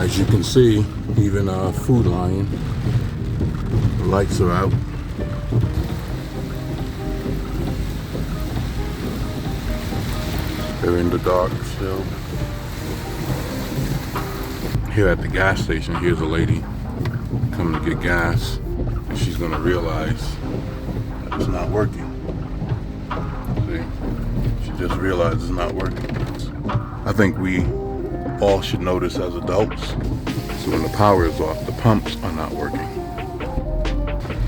As you can see, even Food Lion, the lights are out. They're in the dark still. Here at the gas station, here's a lady coming to get gas, and she's gonna realize that it's not working. See? She just realized it's not working. I think we all should notice as adults. So when the power is off, the pumps are not working.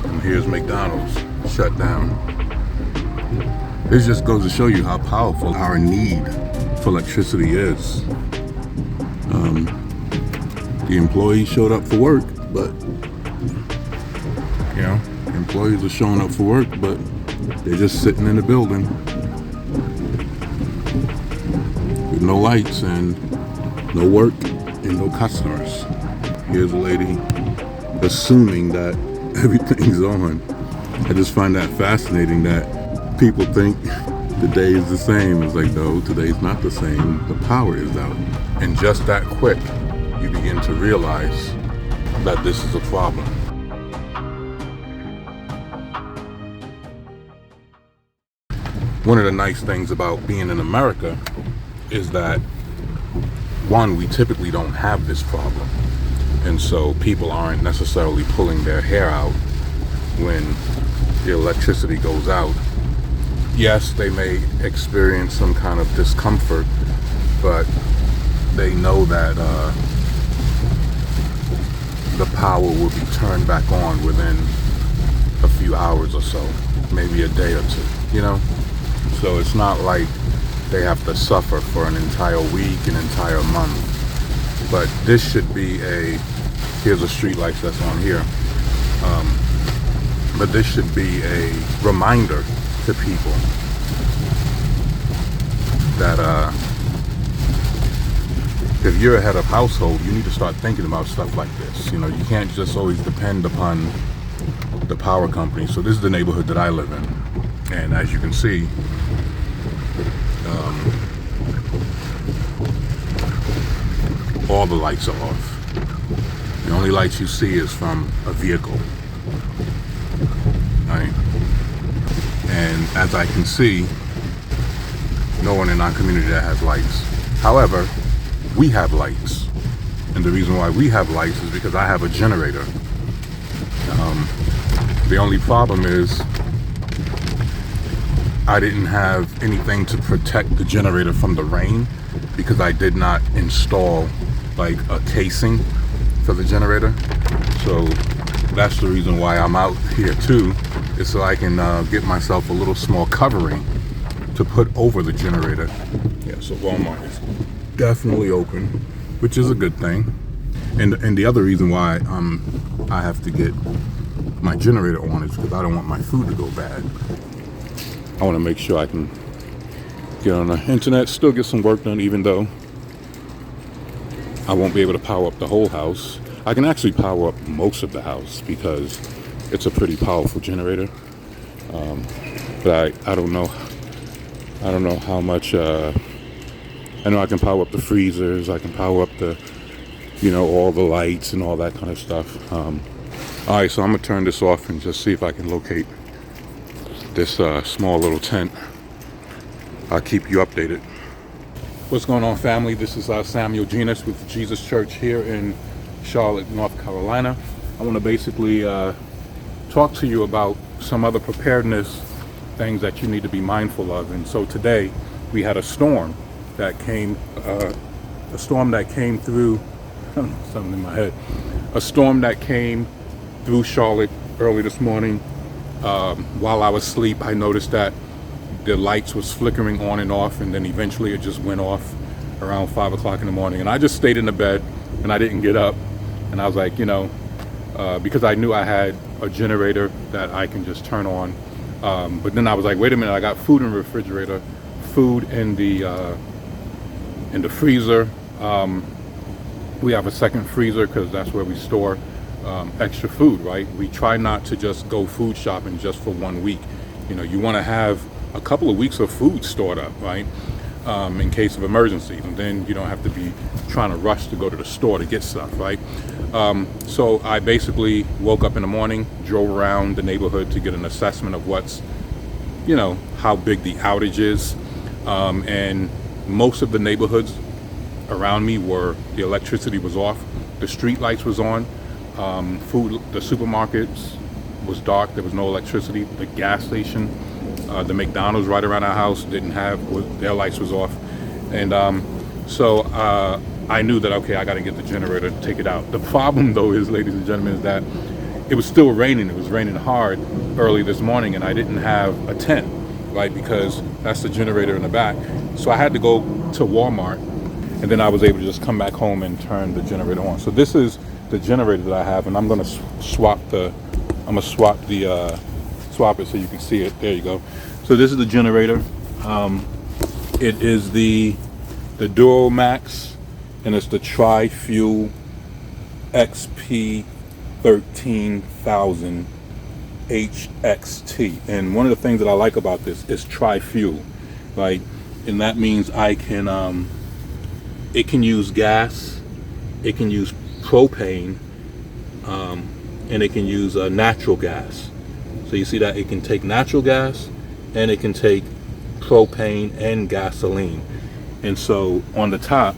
And here's McDonald's shut down. This just goes to show you how powerful our need for electricity is. The employees showed up for work, but employees are showing up for work, but they're just sitting in the building with no lights and no work and no customers. Here's a lady assuming that everything's on. I just find that fascinating that people think the day is the same. It's like, no, today's not the same. The power is out. And just that quick, you begin to realize that this is a problem. One of the nice things about being in America is that, one, we typically don't have this problem. And so people aren't necessarily pulling their hair out when the electricity goes out. Yes, they may experience some kind of discomfort, but they know that the power will be turned back on within a few hours or so, maybe a day or two, So it's not like they have to suffer for an entire week, an entire month. But this should be here's a street light that's on here. But this should be a reminder to people that if you're a head of household, you need to start thinking about stuff like this. You can't just always depend upon the power company. So this is the neighborhood that I live in. And as you can see, all the lights are off. The only lights you see is from a vehicle. Right? And as I can see, no one in our community that has lights. However, we have lights. And the reason why we have lights is because I have a generator. The only problem is I didn't have anything to protect the generator from the rain because I did not install like a casing for the generator. So that's the reason why I'm out here too, is so I can get myself a little small covering to put over the generator. Yeah, so Walmart is definitely open, which is a good thing. And the other reason why I have to get my generator on is because I don't want my food to go bad. I want to make sure I can get on the internet, still get some work done, even though I won't be able to power up the whole house. I can actually power up most of the house because it's a pretty powerful generator. But I don't know how much. I know I can power up the freezers. I can power up the, all the lights and all that kind of stuff. All right, so I'm gonna turn this off and just see if I can locate this small little tent. I'll keep you updated. What's going on, family? This is Samuel Genus with Jesus Church here in Charlotte, North Carolina. I want to basically talk to you about some other preparedness things that you need to be mindful of. And so today we had a storm that came through something in my head. A storm that came through Charlotte early this morning. While I was asleep, I noticed that the lights was flickering on and off, and then eventually it just went off around 5 o'clock in the morning. And I just stayed in the bed and I didn't get up. And I was like, because I knew I had a generator that I can just turn on. But then I was like, wait a minute, I got food in the refrigerator, food in the freezer. We have a second freezer because that's where we store extra food, right? We try not to just go food shopping just for 1 week. You want to have a couple of weeks of food stored up, right? in case of emergencies, and then you don't have to be trying to rush to go to the store to get stuff, right? So I basically woke up in the morning, drove around the neighborhood to get an assessment of what's, how big the outage is. And most of the neighborhoods around me the electricity was off, the street lights was on, the supermarkets was dark, there was no electricity, the gas station, the McDonald's right around our house didn't have, their lights was off. And so I knew that, okay, I got to get the generator to take it out. The problem though is, ladies and gentlemen, is that it was still raining. It was raining hard early this morning, and I didn't have a tent, right? Because that's the generator in the back. So I had to go to Walmart, and then I was able to just come back home and turn the generator on. So this is the generator that I have, and I'm going to swap it so you can see it. There you go. So this is the generator. It is the Duramax, and it's the Tri-Fuel XP 13,000 HXT. And one of the things that I like about this is Tri-Fuel, right? And that means it can use gas, it can use propane, and it can use natural gas. So you see that it can take natural gas, and it can take propane and gasoline. And so on the top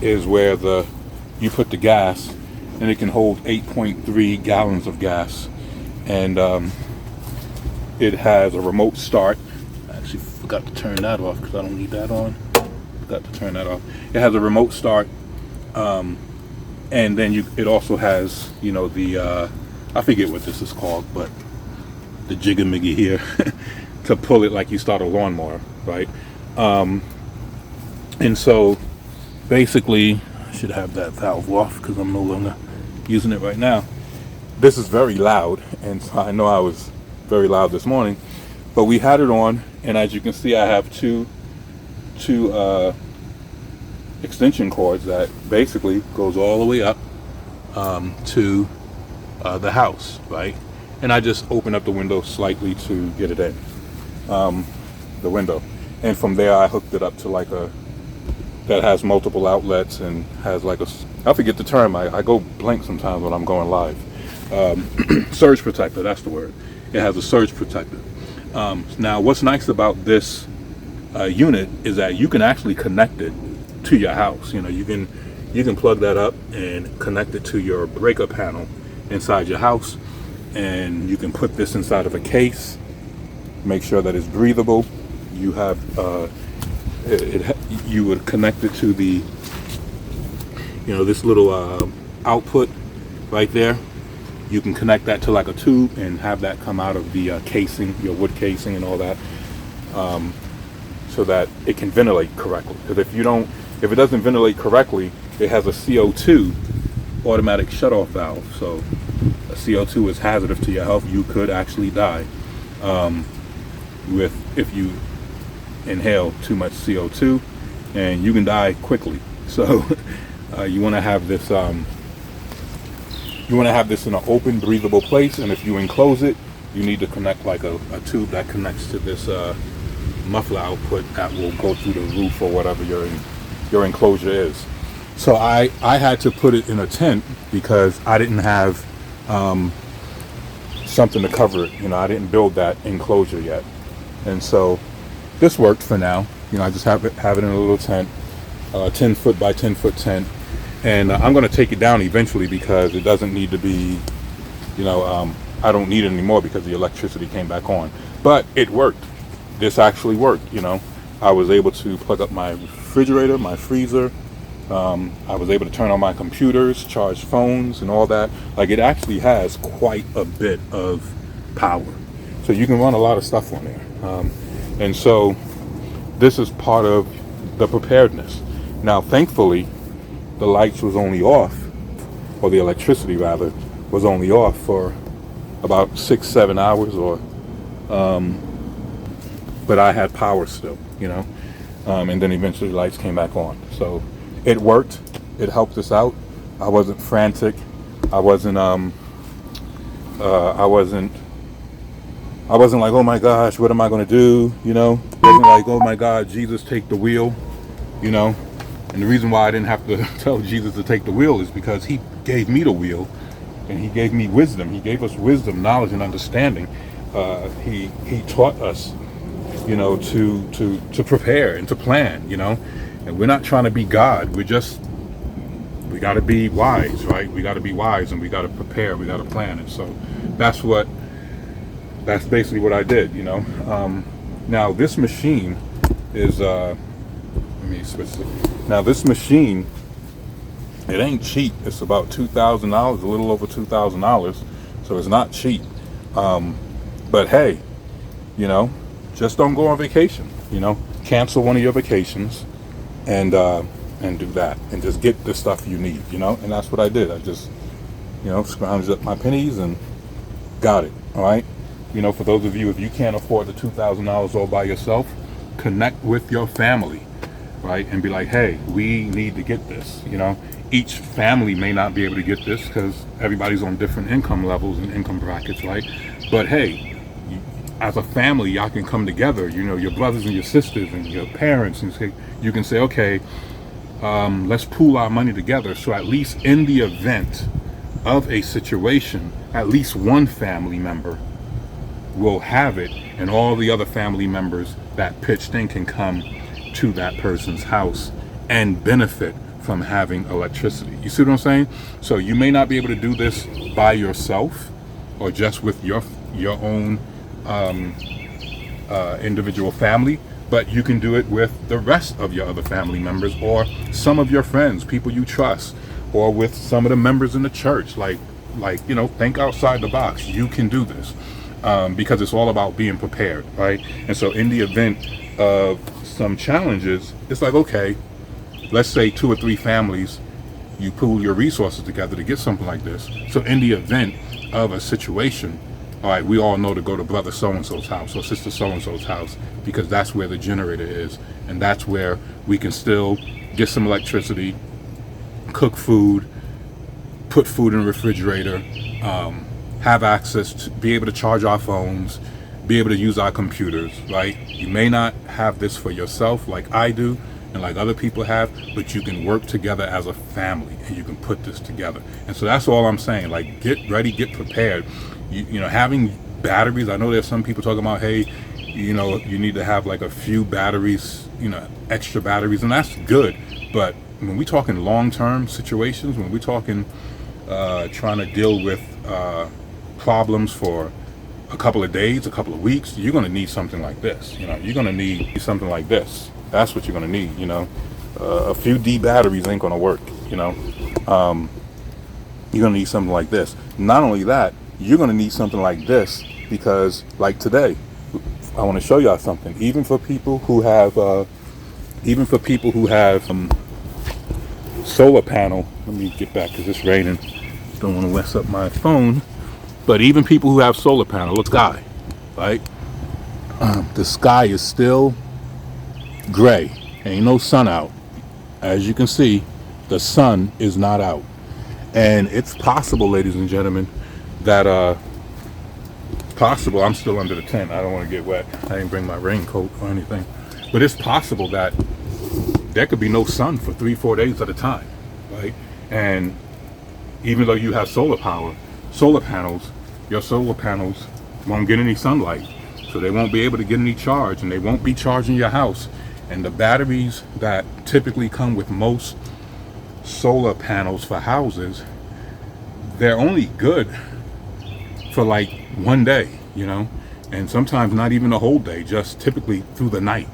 is where you put the gas, and it can hold 8.3 gallons of gas. And it has a remote start. I actually forgot to turn that off because I don't need that on. Forgot to turn that off. It has a remote start, and then it also has, I forget what this is called, but the jiggamiggy here to pull it like you start a lawnmower, right? And so basically, I should have that valve off because I'm no longer using it right now. This is very loud, and so I know I was very loud this morning, but we had it on, and as you can see, I have two extension cords that basically goes all the way up to the house, right? And I just open up the window slightly to get it in the window, and from there I hooked it up to that has multiple outlets and has I forget the term, I go blank sometimes when I'm going live. Surge protector, that's the word. It has a surge protector. Now what's nice about this unit is that you can actually connect it to your house. You can plug that up and connect it to your breaker panel inside your house, and you can put this inside of a case, make sure that it's breathable. You have you would connect it to the this little output right there. You can connect that to like a tube and have that come out of the casing, your wood casing and all that, so that it can ventilate correctly. Because if it doesn't ventilate correctly, it has a CO2 automatic shutoff valve. So a CO2 is hazardous to your health. You could actually die if you inhale too much CO2, and you can die quickly. So you want to have this in an open, breathable place, and if you enclose it, you need to connect like a tube that connects to this muffler output that will go through the roof or whatever your enclosure is. So I had to put it in a tent because I didn't have something to cover it. I didn't build that enclosure yet, and so this worked for now. I just have it in a little tent, 10 foot by 10 foot tent, and I'm going to take it down eventually because it doesn't need to be, I don't need it anymore because the electricity came back on. But it worked. This actually worked. I was able to plug up my refrigerator, my freezer. I was able to turn on my computers, charge phones and all that. It actually has quite a bit of power. So you can run a lot of stuff on there. And so this is part of the preparedness. Now, thankfully, the lights was only off, or the electricity rather, was only off for about 6-7 hours, but I had power still, and then eventually the lights came back on. So it worked. It helped us out. I wasn't frantic. I wasn't like, oh my gosh, what am I going to do? wasn't like, oh my God, Jesus, take the wheel, you know. And the reason why I didn't have to tell Jesus to take the wheel is because he gave me the wheel, and he gave me wisdom. He gave us wisdom, knowledge, and understanding. He taught us, you know, to prepare and to plan, you know. And we're not trying to be God. We got to be wise, right? We got to be wise, and we got to prepare. We got to plan. And so that's basically what I did, you know. Now this machine is let me switch it. Now this machine, it ain't cheap. It's about $2,000, a little over $2,000, so it's not cheap. But hey, you know, just don't go on vacation. You know, cancel one of your vacations, and do that, and just get the stuff you need. You know, and that's what I did. I just, you know, scrounged up my pennies and got it. All right. You know, for those of you, if you can't afford the $2,000 all by yourself, connect with your family, right? And be like, hey, we need to get this. You know, each family may not be able to get this because everybody's on different income levels and income brackets, right? But hey, as a family, y'all can come together, you know, your brothers and your sisters and your parents, and say, you can say, okay, let's pool our money together. So at least in the event of a situation, at least one family member will have it, and all the other family members that pitched in can come to that person's house and benefit from having electricity. You see what I'm saying? So you may not be able to do this by yourself or just with your own individual family, but you can do it with the rest of your other family members, or some of your friends, people you trust, or with some of the members in the church. Like you know, think outside the box. You can do this. Because it's all about being prepared, right? And so in the event of some challenges, it's like, okay, let's say 2 or 3 families, you pool your resources together to get something like this. So in the event of a situation, all right, we all know to go to brother so-and-so's house or sister so-and-so's house, because that's where the generator is, and that's where we can still get some electricity, cook food, put food in the refrigerator, have access to be able to charge our phones, be able to use our computers, right? You may not have this for yourself like I do and like other people have, but you can work together as a family and you can put this together. And so that's all I'm saying. Like, get ready, get prepared. You know, having batteries, I know there's some people talking about, hey, you know, you need to have like a few batteries, you know, extra batteries, and that's good. But when we're talking long-term situations, when we're talking trying to deal with problems for a couple of days, a couple of weeks, you're going to need something like this. You know, you're going to need something like this. That's what you're going to need. You know, a few D batteries ain't going to work. You know, you're going to need something like this. Not only that, you're going to need something like this because, like today, I want to show y'all something. Even for people who have solar panel. Let me get back because it's raining. Don't want to mess up my phone. But even people who have solar panel, look, sky, right? The sky is still gray. Ain't no sun out. As you can see, the sun is not out. And it's possible, ladies and gentlemen, that I'm still under the tent. I don't want to get wet. I didn't bring my raincoat or anything. But it's possible that there could be no sun for 3-4 days at a time, right? And even though you have solar power, your solar panels won't get any sunlight, so they won't be able to get any charge, and they won't be charging your house. And the batteries that typically come with most solar panels for houses, they're only good for like one day, you know, and sometimes not even a whole day, just typically through the night,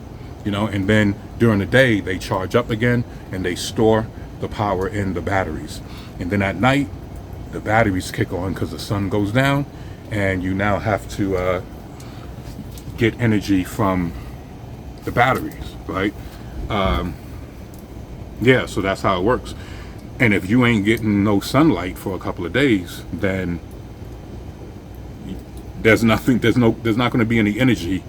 you know, and then during the day they charge up again and they store the power in the batteries. And then at night, the batteries kick on because the sun goes down, and you now have to get energy from the batteries, right? Yeah, so that's how it works. And if you ain't getting no sunlight for a couple of days, then there's not going to be any energy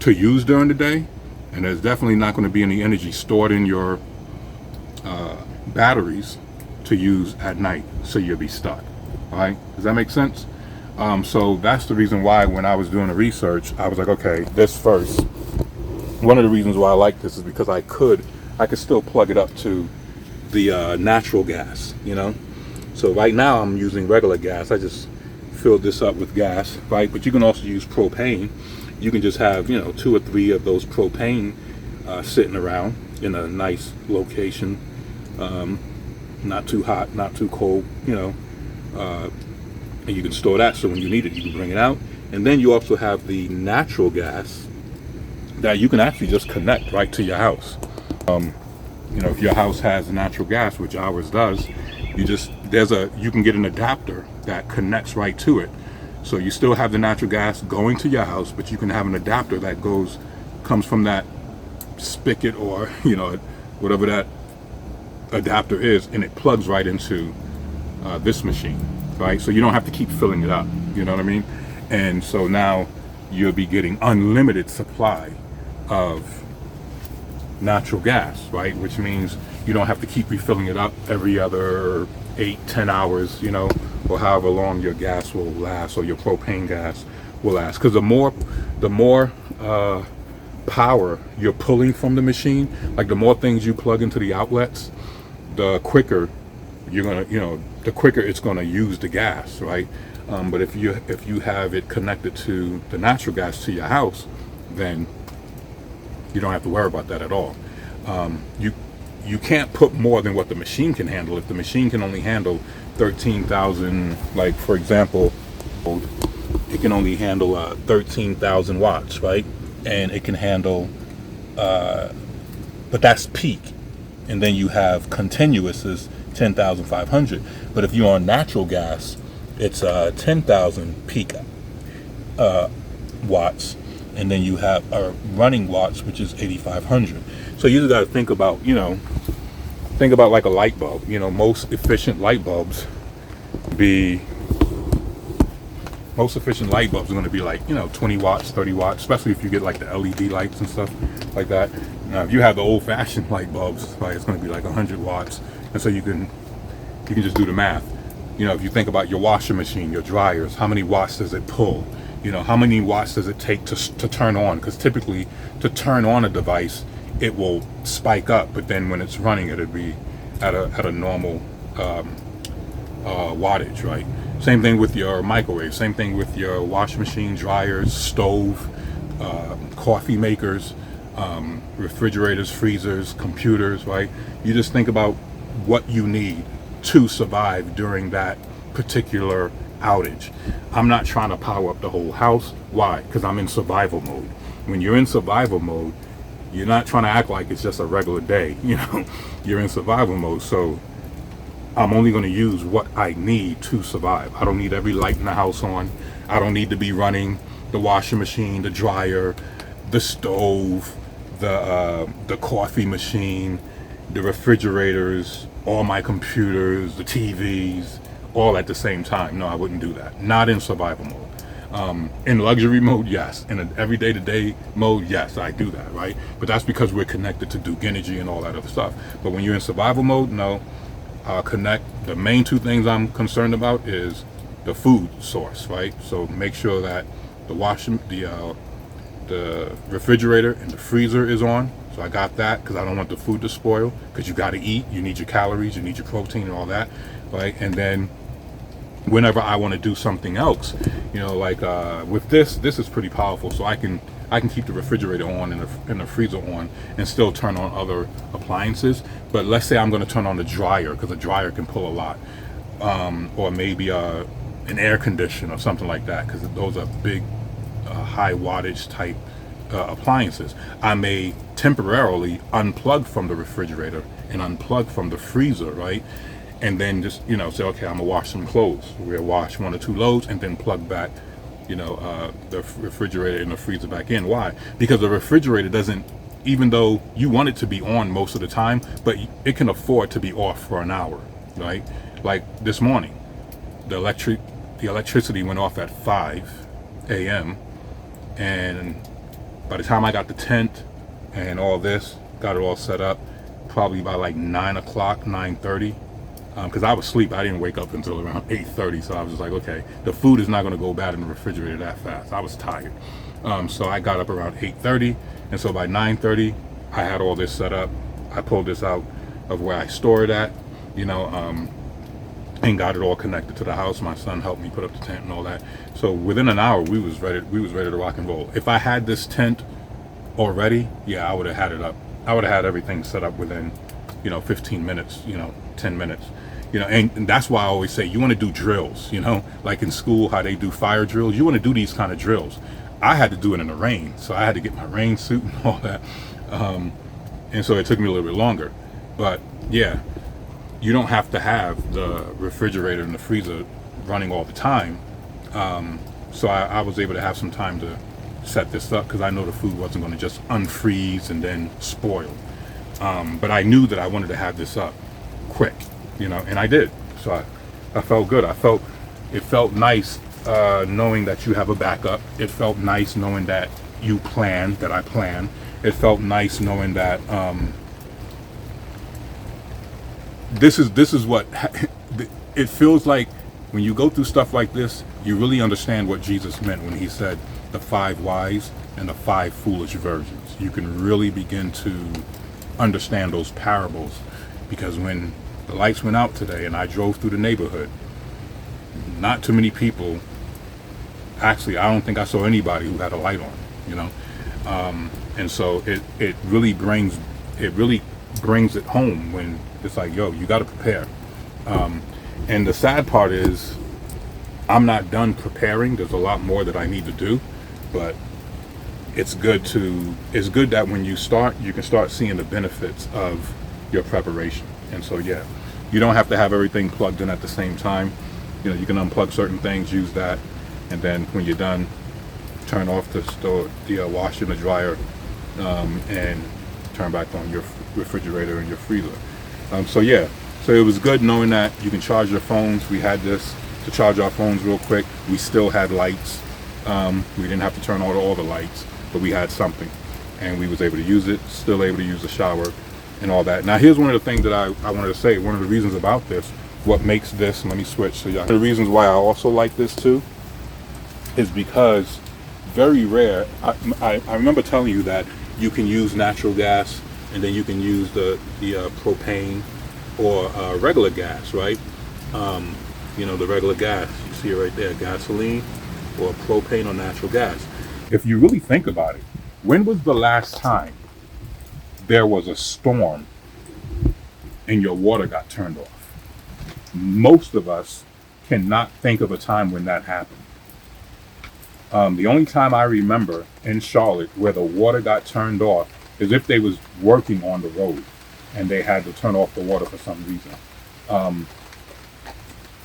to use during the day, and there's definitely not going to be any energy stored in your batteries to use at night, so you'll be stuck. All right, does that make sense? So that's the reason why when I was doing the research, I was like, okay, this first, One of the reasons why I like this is because I could still plug it up to the natural gas, you know. So right now I'm using regular gas. I just filled this up with gas, right? But you can also use propane. You can just have, you know, 2 or 3 of those propane sitting around in a nice location, not too hot, not too cold, you know, and you can store that, so when you need it, you can bring it out. And then you also have the natural gas that you can actually just connect right to your house. You know, if your house has natural gas, which ours does, you can get an adapter that connects right to it. So you still have the natural gas going to your house, but you can have an adapter that comes from that spigot, or, you know, whatever that adapter is, and it plugs right into this machine, right? So you don't have to keep filling it up, you know what I mean? And so now you'll be getting unlimited supply of natural gas, right? Which means you don't have to keep refilling it up every other 8-10 hours, you know, or however long your gas will last, or your propane gas will last. Because the more power you're pulling from the machine, like the more things you plug into the outlets, the quicker the quicker it's gonna use the gas, right? But if you have it connected to the natural gas to your house, then you don't have to worry about that at all. You can't put more than what the machine can handle. If the machine can only handle 13,000, like for example, it can only handle 13,000 watts, right? And it can handle, but that's peak. And then you have continuous is 10,500. But if you're on natural gas, it's 10,000 peak watts, and then you have running watts, which is 8,500. So you just got to think about, like a light bulb. You know, most efficient light bulbs are going to be like, 20 watts, 30 watts, especially if you get like the LED lights and stuff like that. Now, if you have the old-fashioned light bulbs, right, it's going to be like 100 watts, and so you can just do the math. If you think about your washing machine, your dryers, how many watts does it pull? How many watts does it take to turn on? Because typically, to turn on a device, it will spike up, but then when it's running, it'll be at a normal wattage, right? Same thing with your microwave. Same thing with your washing machine, dryers, stove, coffee makers, refrigerators, freezers, computers, right? You just think about what you need to survive during that particular outage. I'm not trying to power up the whole house. Why? Because I'm in survival mode. When you're in survival mode, you're not trying to act like it's just a regular day. You're in survival mode. So I'm only going to use what I need to survive. I don't need every light in the house on. I don't need to be running the washing machine, the dryer, the stove, the coffee machine, the refrigerators, all my computers, the TVs, all at the same time. No, I wouldn't do that. Not in survival mode. In luxury mode, yes. In an everyday to day mode, yes, I do that, right? But that's because we're connected to Duke Energy and all that other stuff. But when you're in survival mode, no. The main 2 things I'm concerned about is the food source, right? So make sure that the refrigerator and the freezer is on. So I got that because I don't want the food to spoil, because you got to eat. You need your calories, you need your protein and all that, right? And then whenever I want to do something else, like with this is pretty powerful. So I can keep the refrigerator on and the freezer on and still turn on other appliances. But let's say I'm going to turn on the dryer, because a dryer can pull a lot, or maybe an air conditioner or something like that, because those are big high wattage type appliances. I may temporarily unplug from the refrigerator and unplug from the freezer, right? And then just say, okay, I'm gonna wash some clothes. We'll wash 1 or 2 loads and then plug back the refrigerator and the freezer back in. Why? Because the refrigerator doesn't, even though you want it to be on most of the time, but it can afford to be off for an hour, right? Like this morning, the electricity went off at 5 a.m. and by the time I got the tent and all this, got it all set up, probably by like 9 o'clock, 9:30, because I was asleep. I didn't wake up until around 8:30, so I was just like, okay, the food is not going to go bad in the refrigerator that fast. I was tired, so I got up around 8:30, and so by 9:30, I had all this set up. I pulled this out of where I store it at, you know, and got it all connected to the house. My son helped me put up the tent and all that. So within an hour, we was ready. We was ready to rock and roll. If I had this tent already, yeah, I would have had it up. I would have had everything set up within, 15 minutes, 10 minutes, and that's why I always say you want to do drills, like in school, how they do fire drills. You want to do these kind of drills. I had to do it in the rain, so I had to get my rain suit and all that. And so it took me a little bit longer, but yeah, you don't have to have the refrigerator and the freezer running all the time. So I was able to have some time to set this up because I know the food wasn't going to just unfreeze and then spoil. But I knew that I wanted to have this up quick, and I did. So I felt good. It felt nice knowing that you have a backup. It felt nice knowing that you plan, that I plan. It felt nice knowing that this is what it feels like when you go through stuff like this. You really understand what Jesus meant when he said the 5 wise and the 5 foolish virgins. You can really begin to understand those parables, because when the lights went out today and I drove through the neighborhood, not too many people, actually I don't think I saw anybody who had a light on, and so it really brings it home when it's like, yo, you got to prepare. And the sad part is I'm not done preparing. There's a lot more that I need to do, but it's good that when you start, you can start seeing the benefits of your preparation. And so, yeah, you don't have to have everything plugged in at the same time. You can unplug certain things, use that, and then when you're done, turn off the washer and the dryer, and turn back on your refrigerator and your freezer. So it was good knowing that you can charge your phones. We had this to charge our phones real quick. We still had lights. We didn't have to turn on all the lights, but we had something, and we was able to use it. Still able to use the shower and all that. Now here's one of the things that I wanted to say. One of the reasons about this, what makes this, let me switch so y'all. One of the reasons why I also like this too is because very rare, I remember telling you that you can use natural gas, and then you can use the propane or regular gas, right? The regular gas, you see it right there, gasoline or propane or natural gas. If you really think about it, when was the last time there was a storm and your water got turned off? Most of us cannot think of a time when that happened. The only time I remember in Charlotte where the water got turned off is if they was working on the road and they had to turn off the water for some reason.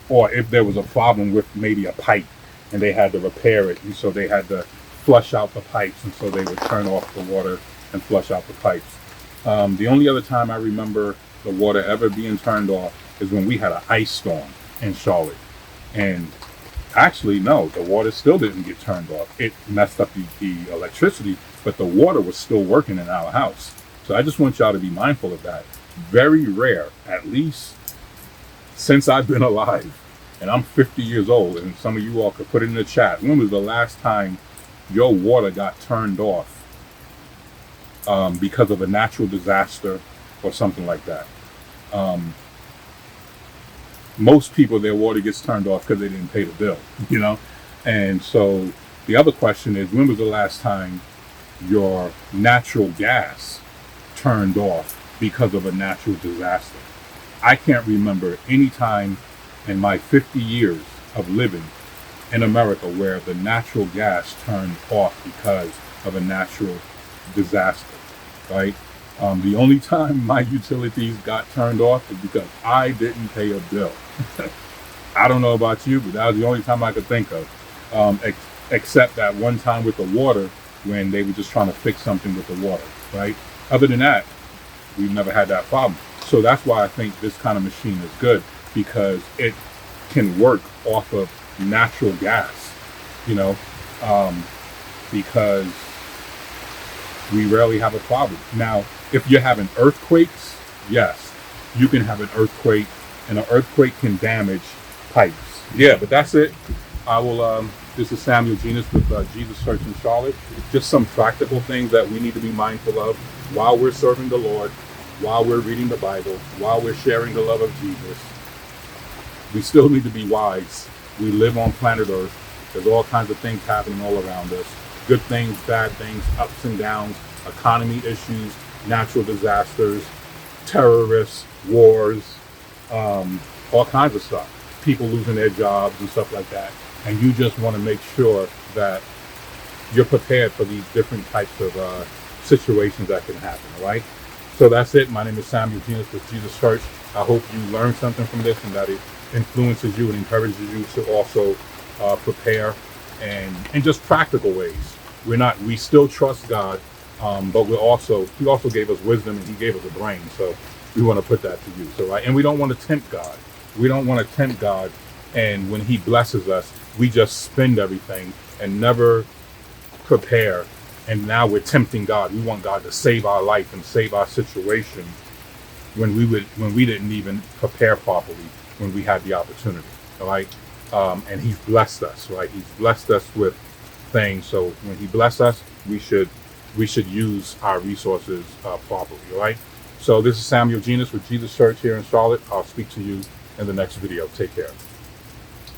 Or if there was a problem with maybe a pipe and they had to repair it, and so they had to flush out the pipes, and so they would turn off the water and flush out the pipes. The only other time I remember the water ever being turned off is when we had an ice storm in Charlotte. And actually, no, the water still didn't get turned off. It messed up the electricity, but the water was still working in our house. So I just want y'all to be mindful of that. Very rare, at least since I've been alive, and I'm 50 years old, and some of you all could put it in the chat. When was the last time your water got turned off because of a natural disaster or something like that? Most people, their water gets turned off because they didn't pay the bill, And so the other question is, when was the last time your natural gas turned off because of a natural disaster? I can't remember any time in my 50 years of living in America where the natural gas turned off because of a natural disaster, right? The only time my utilities got turned off is because I didn't pay a bill. I don't know about you, but that was the only time I could think of, except that one time with the water when they were just trying to fix something with the water, right? Other than that, we've never had that problem. So that's why I think this kind of machine is good, because it can work off of natural gas, because we rarely have a problem. Now, if you're having earthquakes, yes, you can have an earthquake and an earthquake can damage pipes. Yeah, but that's it. I will. This is Samuel Genus with Jesus Church in Charlotte. Just some practical things that we need to be mindful of while we're serving the Lord, while we're reading the Bible, while we're sharing the love of Jesus. We still need to be wise. We live on planet Earth. There's all kinds of things happening all around us. Good things, bad things, ups and downs, economy issues, natural disasters, terrorists, wars, all kinds of stuff. People losing their jobs and stuff like that. And you just want to make sure that you're prepared for these different types of situations that can happen, all right? So that's it. My name is Samuel Genus with Jesus Church. I hope you learned something from this and that it influences you and encourages you to also prepare and in just practical ways. We still trust God, but he also gave us wisdom and he gave us a brain. So we want to put that to use, all right? And we don't want to tempt God. We don't want to tempt God. And when he blesses us, we just spend everything and never prepare. And now we're tempting God. We want God to save our life and save our situation when we didn't even prepare properly when we had the opportunity. All right. And he's blessed us, right? He's blessed us with things. So when he bless us, we should use our resources properly. All right. So this is Samuel Genus with Jesus Church here in Charlotte. I'll speak to you in the next video. Take care.